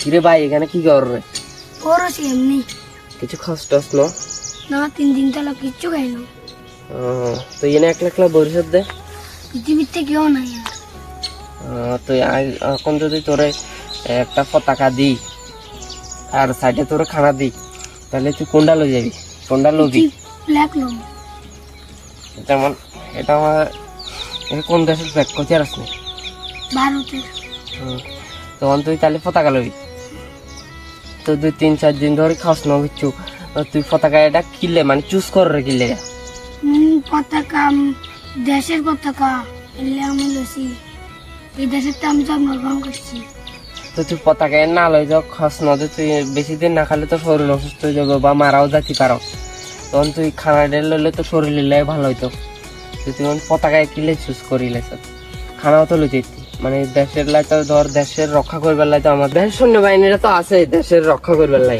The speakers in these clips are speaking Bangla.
কিরে ভাই এখানে কি কর রে? পড়ছি এমনি। কিছু খাস টাস না? না 3 দিন তালা কিচ্ছু খাই না। তো এনে একলা একলা বরিশাদ দে। পৃথিবীতে কেউ নাই আর। তো এখন যদি তোরে একটা পতাকা দিই আর সাইডে তোরে খানা দিই তাহলে তুই কোনটা লই যাবি? কোনটা লবি? ব্ল্যাক লোক। যেমন এটা আমার কোন দেশের ফ্ল্যাগ কোথায় আসনি? ভারতের। তখন তুই তাহলে পতাকা লবি। তো 2-3-4 দিন ধরে খাস না কিচ্ছু, তুই পতাকা এটা কিনলে মানে চুজ কর রে কিনলে? পতাকা দেশের পতাকা এলে আমি লসি। এই দেশের তো আমি জন্মগ্রহণ করছি। তো তুই পতাকা না লই যাও খাস না, তুই বেশি দিন না খালে তো শরীর অসুস্থ হয়ে যাবে বা মারাও যাতে পারো। তখন তুই খানা লইলে তো শরীর নিলে ভালো হইতো। তুই পতাকায় কিনলে চুজ করিলে খানাও তো লইতে মানে দেশের লাই তো ধর দেশের রক্ষা করবার লাই তো আমার দেশের সৈন্যবাহিনীরা তো আছে দেশের রক্ষা করবার লাই।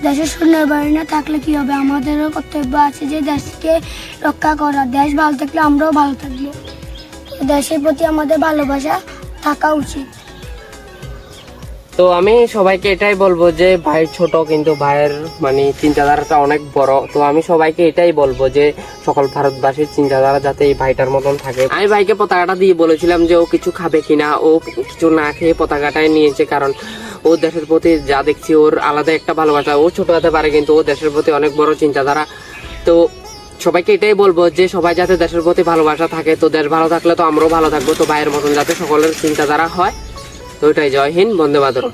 দেশের সৈন্যবাহিনী না থাকলে কি হবে? আমাদেরও কর্তব্য আছে যে দেশকে রক্ষা করা। দেশ ভালো থাকলে আমরাও ভালো থাকবো। দেশের প্রতি আমাদের ভালোবাসা থাকা উচিত। তো আমি সবাইকে এটাই বলবো যে ভাই ছোট কিন্তু ভাইয়ের মানে চিন্তাধারাটা অনেক বড়। তো আমি সবাইকে এটাই বলবো যে সকল ভারতবাসীর চিন্তাধারা যাতে এই ভাইটার মতন থাকে। আমি ভাইকে পতাকাটা দিয়ে বলেছিলাম যে ও কিছু খাবে কিনা, ও কিছু না খেয়ে পতাকাটাই নিয়েছে, কারণ ও দেশের প্রতি যা দেখছি ওর আলাদা একটা ভালোবাসা। ও ছোট হতে পারে কিন্তু ও দেশের প্রতি অনেক বড় চিন্তাধারা। তো সবাইকে এটাই বলবো যে সবাই যাতে দেশের প্রতি ভালোবাসা থাকে, তো দেশ ভালো থাকলে তো আমরাও ভালো থাকবো। তো ভাইয়ের মতন যাতে সকলের চিন্তাধারা হয়। তো এটাই। জয় হিন্দ, বন্দে মাতরম।